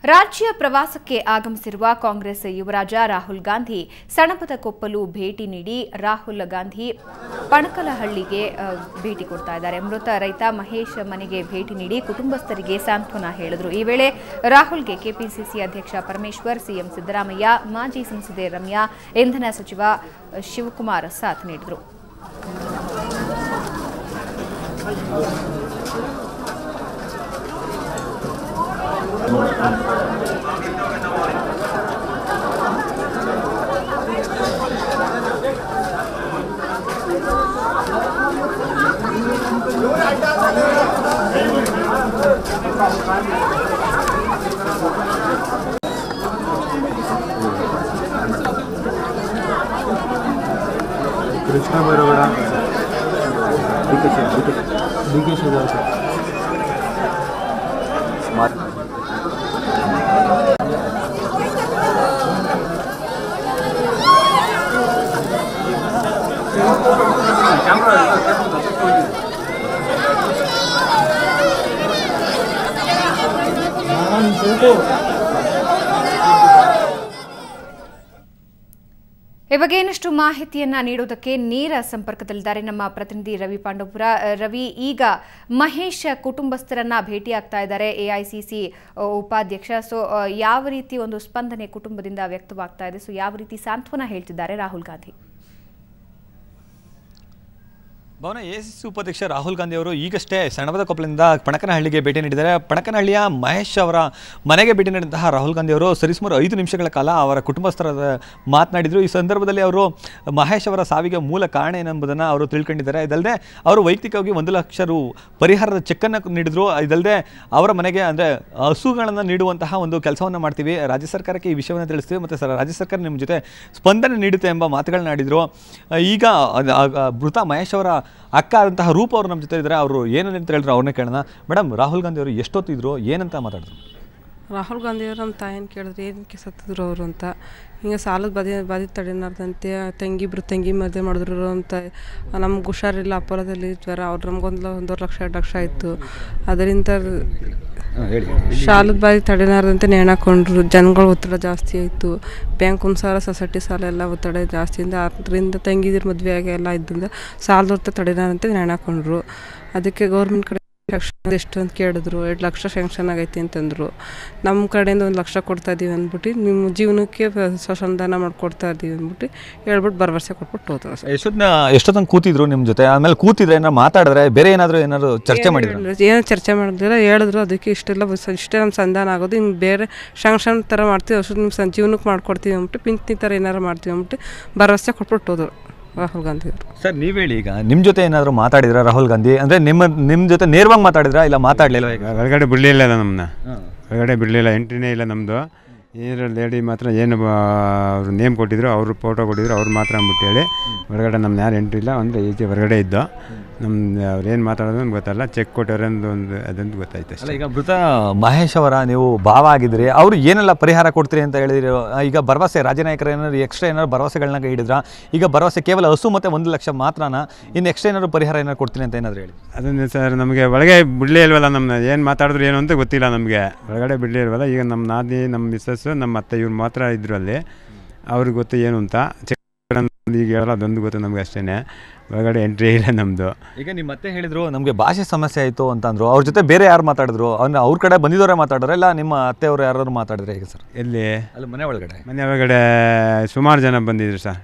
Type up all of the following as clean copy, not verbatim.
ರಾಜ್ಯ ಪ್ರವಾಸಕ್ಕೆ ಆಗಮಿಸಿರುವ ಕಾಂಗ್ರೆಸ್ ಯುವರಾಜ ರಾಹುಲ್ ಗಾಂಧಿ ಸಣಪದಕೊಪ್ಪಲು ಭೇಟಿ ನೀಡಿ ರಾಹುಲ್ ಗಾಂಧಿ ಪಣಕಲಹಳ್ಳಿಗೆ ಭೇಟಿ ಕೊಡ್ತಾ ಇದ್ದಾರೆ. ಮೃತ ರೈತ ಮಹೇಶ್ ಮನೆಗೆ ಭೇಟಿ ನೀಡಿ ಕುಟುಂಬಸ್ಥರಿಗೆ ಸಾಂತ್ವನ ಹೇಳಿದರು. ಈ ವೇಳೆ ರಾಹುಲ್ಗೆ ಕೆಪಿಸಿಸಿ ಅಧ್ಯಕ್ಷ ಪರಮೇಶ್ವರ್, ಸಿಎಂ ಸಿದ್ದರಾಮಯ್ಯ, ಮಾಜಿ ಸಂಸದೆ ರಮ್ಯಾ, ಇಂಧನ ಸಚಿವ ಶಿವಕುಮಾರ್ ಸಾಥ್ ನೀಡಿದರು. कृष्णा बरोबरा डी.के. शिवदास ಈ ಬಗ್ಗೆ ಇನ್ನಷ್ಟು ಮಾಹಿತಿಯನ್ನ ನೀಡುವುದಕ್ಕೆ ನೇರ ಸಂಪರ್ಕದಲ್ಲಿದ್ದಾರೆ ನಮ್ಮ ಪ್ರತಿನಿಧಿ ರವಿ ಪಾಂಡವಪುರ. ರವಿ, ಈಗ ಮಹೇಶ್ ಕುಟುಂಬಸ್ಥರನ್ನ ಭೇಟಿಯಾಗ್ತಾ ಇದ್ದಾರೆ ಎಐಸಿಸಿ ಉಪಾಧ್ಯಕ್ಷ. ಸೊ ಯಾವ ರೀತಿ ಒಂದು ಸ್ಪಂದನೆ ಕುಟುಂಬದಿಂದ ವ್ಯಕ್ತವಾಗ್ತಾ ಇದೆ? ಸೊ ಯಾವ ರೀತಿ ಸಾಂತ್ವನ ಹೇಳ್ತಿದ್ದಾರೆ ರಾಹುಲ್ ಗಾಂಧಿ? ಭವನ ಎಐಸಿಸಿ ಉಪಾಧ್ಯಕ್ಷ ರಾಹುಲ್ ಗಾಂಧಿ ಅವರು ಈಗಷ್ಟೇ ಸಣಪದಕೊಪ್ಪಲಿಂದ ಪಣಕನಹಳ್ಳಿಗೆ ಭೇಟಿ ನೀಡಿದ್ದಾರೆ. ಪಣಕನಹಳ್ಳಿಯ ಮಹೇಶ್ ಅವರ ಮನೆಗೆ ಭೇಟಿ ನೀಡಿದಂತಹ ರಾಹುಲ್ ಗಾಂಧಿ ಅವರು ಸರಿಸುಮಾರು 5 ನಿಮಿಷಗಳ ಕಾಲ ಅವರ ಕುಟುಂಬಸ್ಥರ ಮಾತನಾಡಿದರು. ಈ ಸಂದರ್ಭದಲ್ಲಿ ಅವರು ಮಹೇಶ್ ಅವರ ಸಾವಿಗೆ ಮೂಲ ಕಾರಣ ಏನೆಂಬುದನ್ನು ಅವರು ತಿಳ್ಕೊಂಡಿದ್ದಾರೆ. ಇದಲ್ಲದೆ ಅವರು ವೈಯಕ್ತಿಕವಾಗಿ 1 ಲಕ್ಷ ರು ಪರಿಹಾರದ ಚೆಕ್ಕನ್ನು ನೀಡಿದರು. ಇದಲ್ಲದೆ ಅವರ ಮನೆಗೆ ಅಂದರೆ ಹಸುಗಳನ್ನು ನೀಡುವಂತಹ ಒಂದು ಕೆಲಸವನ್ನು ಮಾಡ್ತೀವಿ, ರಾಜ್ಯ ಸರ್ಕಾರಕ್ಕೆ ಈ ವಿಷಯವನ್ನು ತಿಳಿಸ್ತೀವಿ ಮತ್ತು ರಾಜ್ಯ ಸರ್ಕಾರ ನಿಮ್ಮ ಜೊತೆ ಸ್ಪಂದನೆ ನೀಡುತ್ತೆ ಎಂಬ ಮಾತುಗಳನ್ನ ಆಡಿದರು. ಈಗ ಮೃತ ಮಹೇಶ್ ಅವರ ಅಕ್ಕ ಆದಂತಹ ರೂಪ ಅವರು ನಮ್ಮ ಜೊತೆ ಇದ್ದಾರೆ. ಅವರು ಏನಂತ ಹೇಳಿದ್ರು ಅವ್ರನ್ನೇ ಕೇಳೋಣ. ಮೇಡಮ್, ರಾಹುಲ್ ಗಾಂಧಿ ಅವರು ಎಷ್ಟೊತ್ತಿದ್ರು, ಏನಂತ ಮಾತಾಡಿದ್ರು? ರಾಹುಲ್ ಗಾಂಧಿ ಅವರು ನಮ್ಮ ತಾಯಿನ ಕೇಳಿದ್ರು ಏನಕ್ಕೆ ಸತ್ತಿದ್ರು ಅವರು ಅಂತ. ಹಿಂಗೆ ಸಾಲದ ಬಾಧಿ ತಡೆನಾರ್ದಂತೆ ತಂಗಿ ಮದುವೆ ಮಾಡಿದ್ರು ಅಂತ. ನಮ್ಗೆ ಹುಷಾರಿಲ್ಲ, ಅಪೋಲೋದಲ್ಲಿ ಜ್ವರ. ಅವ್ರು ನಮ್ಗೊಂದು 1.5 ಲಕ್ಷ 2 ಲಕ್ಷ ಆಯಿತು. ಅದರಿಂದ ಸಾಲದ ಬಾಧಿ ತಡೆನಾರ್ದಂತೆ ನೇಣಾಕೊಂಡ್ರು. ಜನಗಳ ಒತ್ತಡ ಜಾಸ್ತಿ ಆಯಿತು. ಬ್ಯಾಂಕ್ ಸಾಲ, ಸೊಸೈಟಿ ಸಾಲ ಎಲ್ಲ ಒತ್ತಡ ಜಾಸ್ತಿಯಿಂದ ಅದರಿಂದ ತಂಗಿದಿರ ಮದುವೆ ಆಗಿ ಎಲ್ಲ ಇದ್ದಿಂದ ಸಾಲದ ಹೊತ್ತ ತಡೆನಾರಂತೆ ನೇಣಾಕೊಂಡ್ರು. ಅದಕ್ಕೆ ಗೌರ್ಮೆಂಟ್ ಕಡೆ ಎಷ್ಟು ಅಂತ ಕೇಳಿದ್ರು. 2 ಲಕ್ಷ ಸ್ಯಾಂಕ್ಷನ್ ಆಗೈತಿ ಅಂತಂದರು. ನಮ್ಮ ಕಡೆಯಿಂದ 1 ಲಕ್ಷ ಕೊಡ್ತಾ ಇದ್ದೀವಿ ಅಂದ್ಬಿಟ್ಟು ನಿಮ್ಮ ಜೀವನಕ್ಕೆ ಸಂಧಾನ ಮಾಡಿಕೊಡ್ತಾ ಇದ್ದೀವಿ ಅಂದ್ಬಿಟ್ಟು ಹೇಳ್ಬಿಟ್ಟು ಭರವಸೆ ಕೊಟ್ಬಿಟ್ಟು ಹೋದ. ಎಷ್ಟೊತ್ತಂಗೆ ಕೂತಿದ್ರು ನಿಮ್ಮ ಜೊತೆ? ಆಮೇಲೆ ಕೂತಿದ್ರೆ ಏನಾರು ಮಾತಾಡಿದ್ರೆ ಬೇರೆ ಏನಾದ್ರು ಚರ್ಚೆ ಮಾಡಿದ್ರು? ಏನೋ ಚರ್ಚೆ ಮಾಡಿದ್ರೆ ಹೇಳಿದ್ರು ಅದಕ್ಕೆ ಇಷ್ಟೇ ನಮ್ಮ ಸಂಧಾನ ಆಗೋದು, ಹಿಂಗೆ ಬೇರೆ ಶಾಂಕ್ಷನ್ ಥರ ಮಾಡ್ತೀವಿ, ಔಷಧ ನಿಮ್ಮ ಜೀವನಕ್ಕೆ ಮಾಡ್ಕೊಡ್ತೀವಿ ಅಂದ್ಬಿಟ್ಟು ಪಿಂಚಣಿ ಥರ ಏನಾರು ಮಾಡ್ತೀವಿ ಅಂದ್ಬಿಟ್ಟು ಭರವಸೆ ಕೊಟ್ಬಿಟ್ಟು ಹೋದರು ರಾಹುಲ್ ಗಾಂಧಿ ಅವರು. ಸರ್, ನೀವು ಹೇಳಿ, ಈಗ ನಿಮ್ಮ ಜೊತೆ ಏನಾದರೂ ಮಾತಾಡಿದ್ರ ರಾಹುಲ್ ಗಾಂಧಿ? ಅಂದರೆ ನಿಮ್ಮ ಜೊತೆ ನೇರವಾಗಿ ಮಾತಾಡಿದ್ರಾ ಇಲ್ಲ ಮಾತಾಡಲಿಲ್ಲ? ಈಗ ಹೊರಗಡೆ ಬಿಡಲಿಲ್ಲ, ನಮ್ಮನ್ನ ಹೊರಗಡೆ ಬಿಡಲಿಲ್ಲ, ಎಂಟ್ರಿನೇ ಇಲ್ಲ ನಮ್ಮದು. ಏನಾರ ಲೇಡಿ ಮಾತ್ರ ಏನು ಅವರು ನೇಮ್ ಕೊಟ್ಟಿದ್ರು, ಅವರು ಫೋಟೋ ಕೊಟ್ಟಿದ್ರು, ಅವ್ರು ಮಾತ್ರ ಅಂದ್ಬಿಟ್ಟು ಹೇಳಿ ಹೊರಗಡೆ ನಮ್ಮನ್ನ ಯಾರು ಎಂಟ್ರಿ ಇಲ್ಲ. ಅಂದರೆ ಈಚೆ ಹೊರಗಡೆ ಇದ್ದು ನಮ್ದು ಅವ್ರು ಏನು ಮಾತಾಡೋದು ಗೊತ್ತಲ್ಲ, ಚೆಕ್ ಕೊಟ್ಟವ್ರಂದು ಅದಂತ ಗೊತ್ತಾಯ್ತು ಅಷ್ಟೇ. ಈಗ ಮೃತ ಮಹೇಶ್ ಅವರ ನೀವು ಭಾವ ಆಗಿದ್ರಿ, ಅವರು ಏನೆಲ್ಲ ಪರಿಹಾರ ಕೊಡ್ತೀರಿ ಅಂತ ಹೇಳಿದ್ರು? ಈಗ ಭರವಸೆ ರಾಜ್ಯನಾಯಕರು ಏನಾದ್ರು ಭರವಸೆಗಳನ್ನ ಹಿಡಿದ್ರ? ಈಗ ಭರವಸೆ ಕೇವಲ ಹಸು ಮತ್ತು 1 ಲಕ್ಷ ಮಾತ್ರನ, ಇನ್ನು ಎಕ್ಸ್ಟ್ರಾ ಏನಾದ್ರು ಪರಿಹಾರ ಏನಾದ್ರು ಕೊಡ್ತೀನಿ ಅಂತ ಏನಾದ್ರು ಹೇಳಿ? ಅದನ್ನೇ ಸರ್, ನಮಗೆ ಒಳಗೆ ಬಿಡಲೇ ಇಲ್ವಲ್ಲ, ನಮ್ಮನ್ನ ಏನು ಮಾತಾಡಿದ್ರು ಏನು ಅಂತ ಗೊತ್ತಿಲ್ಲ ನಮಗೆ. ಒಳಗಡೆ ಬಿಡಲೇ ಇಲ್ವಲ್ಲ. ಈಗ ನಮ್ಮ ನಾದಿನಿ, ನಮ್ಮ ಮಿಸ್ಸಸ್ಸು, ನಮ್ಮ ಅತ್ತೆ ಇವ್ರು ಮಾತ್ರ ಇದ್ರು ಅಲ್ಲಿ. ಅವ್ರಿಗೆ ಗೊತ್ತು ಏನು ಅಂತ. ಚೆಕ್ ಈಗ ಹೇಳಲ್ಲ, ಅದೊಂದು ಗೊತ್ತು ನಮ್ಗೆ ಅಷ್ಟೇ. ಹೊರಗಡೆ ಎಂಟ್ರಿ ಇಲ್ಲ ನಮ್ಮದು. ಈಗ ನಿಮ್ಮ ಮತ್ತೆ ಹೇಳಿದ್ರು ನಮಗೆ ಭಾಷೆ ಸಮಸ್ಯೆ ಆಯಿತು ಅಂತಂದ್ರು. ಅವ್ರ ಜೊತೆ ಬೇರೆ ಯಾರು ಮಾತಾಡಿದ್ರು? ಅವ್ರ ಕಡೆ ಬಂದಿದ್ದವರೇ ಮಾತಾಡಿದ್ರೆ ಇಲ್ಲ ನಿಮ್ಮ ಅತ್ತೆಯವರು ಯಾರು ಮಾತಾಡಿದ್ರೆ? ಹೇಗೆ ಸರ್? ಎಲ್ಲಿ? ಅಲ್ಲಿ ಮನೆ ಒಳಗಡೆ ಸುಮಾರು ಜನ ಬಂದಿದ್ರು ಸರ್.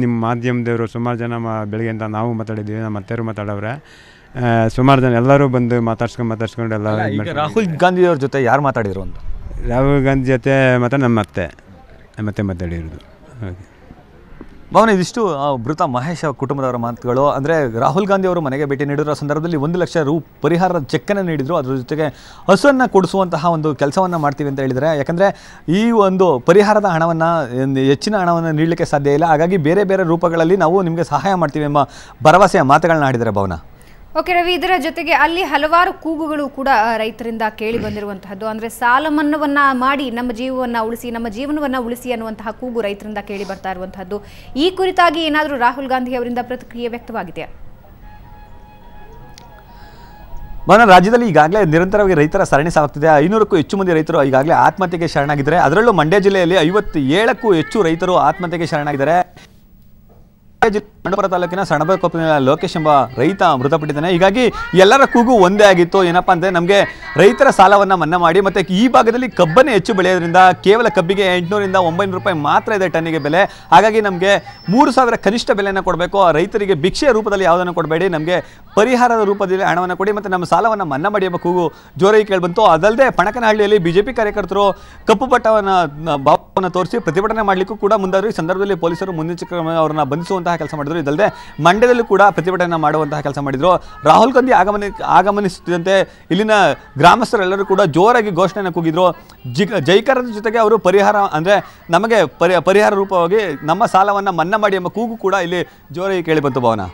ನಿಮ್ಮ ಮಾಧ್ಯಮದವರು ಸುಮಾರು ಜನ ಬೆಳಗ್ಗೆ ಅಂತ ನಾವು ಮಾತಾಡಿದ್ದೀವಿ, ನಮ್ಮ ಅತ್ತೆಯವರು ಮಾತಾಡವ್ರೆ. ಸುಮಾರು ಜನ ಎಲ್ಲರೂ ಬಂದು ಮಾತಾಡ್ಸ್ಕೊಂಡು ಎಲ್ಲ. ಈಗ ರಾಹುಲ್ ಗಾಂಧಿ ಅವ್ರ ಜೊತೆ ಯಾರು ಮಾತಾಡಿದ್ರು ಅಂತ? ರಾಹುಲ್ ಗಾಂಧಿ ಜೊತೆ ಮತ್ತು ನಮ್ಮ ಅತ್ತೆ ಮಾತಾಡಿರೋದು. ಹಾಗೆ ಭವನ, ಇದಿಷ್ಟು ಮೃತ ಮಹೇಶ್ ಕುಟುಂಬದವರ ಮಾತುಗಳು. ಅಂದರೆ ರಾಹುಲ್ ಗಾಂಧಿ ಅವರು ಮನೆಗೆ ಭೇಟಿ ನೀಡಿರೋ ಸಂದರ್ಭದಲ್ಲಿ 1 ಲಕ್ಷ ರು ಪರಿಹಾರದ ಚೆಕ್ಕನ್ನು ನೀಡಿದರು. ಅದರ ಜೊತೆಗೆ ಹಸುವನ್ನು ಕೊಡಿಸುವಂತಹ ಒಂದು ಕೆಲಸವನ್ನು ಮಾಡ್ತೀವಿ ಅಂತ ಹೇಳಿದರೆ, ಯಾಕಂದರೆ ಈ ಒಂದು ಪರಿಹಾರದ ಹಣವನ್ನು, ಹೆಚ್ಚಿನ ಹಣವನ್ನು ನೀಡಲಿಕ್ಕೆ ಸಾಧ್ಯ ಇಲ್ಲ, ಹಾಗಾಗಿ ಬೇರೆ ಬೇರೆ ರೂಪಗಳಲ್ಲಿ ನಾವು ನಿಮಗೆ ಸಹಾಯ ಮಾಡ್ತೀವಿ ಎಂಬ ಭರವಸೆಯ ಮಾತುಗಳನ್ನ ಆಡಿದ್ದಾರೆ ಭವನ. ಓಕೆ ರವಿ, ಇದರ ಜೊತೆಗೆ ಅಲ್ಲಿ ಹಲವಾರು ಕೂಗುಗಳು ಕೂಡ ರೈತರಿಂದ ಕೇಳಿ ಬಂದಿರುವಂತಹದ್ದು. ಅಂದ್ರೆ ಸಾಲ ಮನ್ನಾವನ್ನ ಮಾಡಿ ನಮ್ಮ ಜೀವನವನ್ನ ಉಳಿಸಿ ಅನ್ನುವಂತಹ ಕೂಗು ರೈತರಿಂದ ಕೇಳಿ ಬರ್ತಾ ಇರುವಂತಹದ್ದು. ಈ ಕುರಿತಾಗಿ ಏನಾದರೂ ರಾಹುಲ್ ಗಾಂಧಿ ಅವರಿಂದ ಪ್ರತಿಕ್ರಿಯೆ ವ್ಯಕ್ತವಾಗಿದೆಯಾ? ಭವನ, ರಾಜ್ಯದಲ್ಲಿ ಈಗಾಗಲೇ ನಿರಂತರವಾಗಿ ರೈತರ ಸರಣಿ ಸಾಗುತ್ತಿದೆ. 500ಕ್ಕೂ ಹೆಚ್ಚು ಮಂದಿ ರೈತರು ಈಗಾಗಲೇ ಆತ್ಮಹತ್ಯೆಗೆ ಶರಣಾಗಿದ್ದಾರೆ. ಅದರಲ್ಲೂ ಮಂಡ್ಯ ಜಿಲ್ಲೆಯಲ್ಲಿ 57ಕ್ಕೂ ಹೆಚ್ಚು ರೈತರು ಆತ್ಮಹತ್ಯೆಗೆ ಶರಣಾಗಿದ್ದಾರೆ. ಬಂಡಪುರ ತಾಲೂಕಿನ ಸಣಬಕೊಪ್ಪಲಿನ ಲೋಕೇಶ್ ಎಂಬ ರೈತ ಮೃತಪಟ್ಟಿದ್ದಾನೆ. ಹೀಗಾಗಿ ಎಲ್ಲರ ಕೂಗು ಒಂದೇ ಆಗಿತ್ತು. ಏನಪ್ಪಾ ಅಂದರೆ ನಮಗೆ ರೈತರ ಸಾಲವನ್ನು ಮನ್ನಾ ಮಾಡಿ, ಮತ್ತು ಈ ಭಾಗದಲ್ಲಿ ಕಬ್ಬನ್ನೇ ಹೆಚ್ಚು ಬೆಳೆಯೋದ್ರಿಂದ ಕೇವಲ ಕಬ್ಬಿಗೆ 800 ರಿಂದ 900 ರೂಪಾಯಿ ಮಾತ್ರ ಇದೆ ಟನ್ನಿಗೆ ಬೆಲೆ. ಹಾಗಾಗಿ ನಮಗೆ 3000 ಕನಿಷ್ಠ ಬೆಲೆಯನ್ನು ಕೊಡಬೇಕು. ರೈತರಿಗೆ ಭಿಕ್ಷೆಯ ರೂಪದಲ್ಲಿ ಯಾವುದನ್ನು ಕೊಡಬೇಡಿ, ನಮಗೆ ಪರಿಹಾರದ ರೂಪದಲ್ಲಿ ಹಣವನ್ನು ಕೊಡಿ ಮತ್ತು ನಮ್ಮ ಸಾಲವನ್ನು ಮನ್ನಾ ಮಾಡಿ ಎಂಬ ಕೂಗು ಜೋರಾಗಿ ಕೇಳಿಬಂತು. ಅದಲ್ಲದೆ ಪಣಕನಹಳ್ಳಿಯಲ್ಲಿ ಬಿಜೆಪಿ ಕಾರ್ಯಕರ್ತರು ಕಪ್ಪು ಭಾವವನ್ನು ತೋರಿಸಿ ಪ್ರತಿಭಟನೆ ಮಾಡಲಿಕ್ಕೂ ಕೂಡ ಮುಂದಾದರು. ಈ ಸಂದರ್ಭದಲ್ಲಿ ಪೊಲೀಸರು ಮುನ್ನೆಚ್ಚರಿಕೆ ಅವರನ್ನು ಬಂಧಿಸುವಂತಹ ಕೆಲಸ ಮಾಡಿದರು. ಇದಲ್ಲದೆ ಮಂಡ್ಯದಲ್ಲೂ ಕೂಡ ಪ್ರತಿಭಟನೆ ಮಾಡುವಂತಹ ಕೆಲಸ ಮಾಡಿದರು. ರಾಹುಲ್ ಗಾಂಧಿ ಆಗಮನಿಸುತ್ತಿದ್ದಂತೆ ಇಲ್ಲಿನ ಗ್ರಾಮಸ್ಥರೆಲ್ಲರೂ ಕೂಡ ಜೋರಾಗಿ ಘೋಷಣೆಯನ್ನು ಕೂಗಿದ್ರು. ಜೈಕಾರದ ಜೊತೆಗೆ ಅವರು ಪರಿಹಾರ ಅಂದರೆ ನಮಗೆ ಪರಿಹಾರ ರೂಪವಾಗಿ ನಮ್ಮ ಸಾಲವನ್ನು ಮನ್ನಾ ಮಾಡಿ ಎಂಬ ಕೂಗು ಕೂಡ ಇಲ್ಲಿ ಜೋರಾಗಿ ಕೇಳಿಬಂತು. ಭವನ,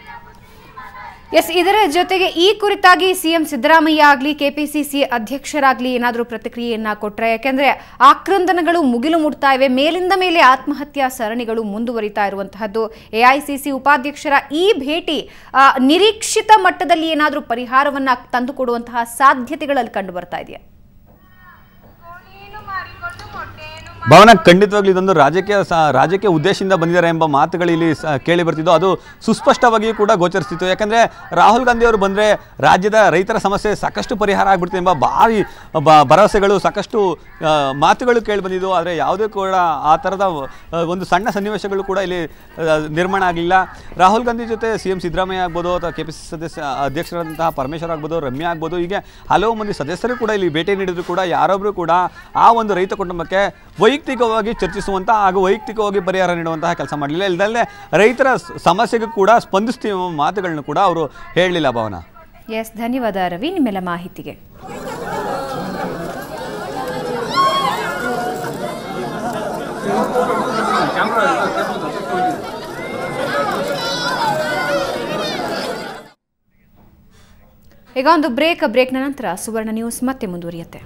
ಎಸ್, ಇದರ ಜೊತೆಗೆ ಈ ಕುರಿತಾಗಿ ಸಿಎಂ ಸಿದ್ದರಾಮಯ್ಯ ಆಗಲಿ ಕೆಪಿಸಿಸಿ ಅಧ್ಯಕ್ಷರಾಗಲಿ ಏನಾದರೂ ಪ್ರತಿಕ್ರಿಯೆಯನ್ನ ಕೊಟ್ಟರೆ, ಯಾಕೆಂದ್ರೆ ಆಕ್ರಂದನಗಳು ಮುಗಿಲು ಮುಟ್ತಾ ಇವೆ, ಮೇಲಿಂದ ಮೇಲೆ ಆತ್ಮಹತ್ಯಾ ಸರಣಿಗಳು ಮುಂದುವರಿತಾ ಇರುವಂತಹದ್ದು. ಎಐಸಿಸಿ ಉಪಾಧ್ಯಕ್ಷರ ಈ ಭೇಟಿ ನಿರೀಕ್ಷಿತ ಮಟ್ಟದಲ್ಲಿ ಏನಾದರೂ ಪರಿಹಾರವನ್ನ ತಂದುಕೊಡುವಂತಹ ಸಾಧ್ಯತೆಗಳಲ್ಲಿ ಕಂಡು ಬರ್ತಾ ಇದೆಯಾ? ಭವನ, ಖಂಡಿತವಾಗ್ಲೂ ಇದೊಂದು ರಾಜಕೀಯ ಉದ್ದೇಶದಿಂದ ಬಂದಿದ್ದಾರೆ ಎಂಬ ಮಾತುಗಳು ಇಲ್ಲಿ ಕೇಳಿ ಬರ್ತಿದ್ದು. ಅದು ಸುಸ್ಪಷ್ಟವಾಗಿಯೂ ಕೂಡ ಗೋಚರಿಸ್ತಿತ್ತು. ಯಾಕಂದರೆ ರಾಹುಲ್ ಗಾಂಧಿ ಅವರು ಬಂದರೆ ರಾಜ್ಯದ ರೈತರ ಸಮಸ್ಯೆ ಸಾಕಷ್ಟು ಪರಿಹಾರ ಆಗ್ಬಿಡ್ತದೆ ಎಂಬ ಭಾರಿ ಭರವಸೆಗಳು, ಸಾಕಷ್ಟು ಮಾತುಗಳು ಕೇಳಿ ಬಂದಿದ್ದು. ಆದರೆ ಯಾವುದೇ ಕೂಡ ಆ ಥರದ ಒಂದು ಸಣ್ಣ ಸನ್ನಿವೇಶಗಳು ಕೂಡ ಇಲ್ಲಿ ನಿರ್ಮಾಣ ಆಗಲಿಲ್ಲ. ರಾಹುಲ್ ಗಾಂಧಿ ಜೊತೆ ಸಿಎಂ ಸಿದ್ದರಾಮಯ್ಯ ಆಗ್ಬೋದು, ಅಥವಾ ಕೆಪಿಸಿಸಿ ಅಧ್ಯಕ್ಷರಾದಂತಹ ಪರಮೇಶ್ವರ್ ಆಗ್ಬೋದು, ರಮ್ಯಾ ಆಗ್ಬೋದು, ಹೀಗೆ ಹಲವು ಮಂದಿ ಸದಸ್ಯರು ಕೂಡ ಇಲ್ಲಿ ಭೇಟಿ ನೀಡಿದ್ರು ಕೂಡ ಯಾರೊಬ್ಬರು ಕೂಡ ಆ ಒಂದು ರೈತ ಕುಟುಂಬಕ್ಕೆ ವೈಯಕ್ತಿಕವಾಗಿ ಚರ್ಚಿಸುವಂಥ ಹಾಗೂ ವೈಯಕ್ತಿಕವಾಗಿ ಪರಿಹಾರ ನೀಡುವಂತಹ ಕೆಲಸ ಮಾಡಲಿಲ್ಲ. ಇಲ್ಲದಲ್ಲೇ ರೈತರ ಸಮಸ್ಯೆಗೂ ಕೂಡ ಸ್ಪಂದಿಸ್ತೀವಿ ಮಾತುಗಳನ್ನು ಕೂಡ ಅವರು ಹೇಳಲಿಲ್ಲ. ಭವನ, ಎಸ್, ಧನ್ಯವಾದ ರವಿ ನಿಮ್ಮೆಲ್ಲ ಮಾಹಿತಿಗೆ. ಈಗ ಒಂದು ಬ್ರೇಕ್ನ ನಂತರ ಸುವರ್ಣ ನ್ಯೂಸ್ ಮತ್ತೆ ಮುಂದುವರಿಯುತ್ತೆ.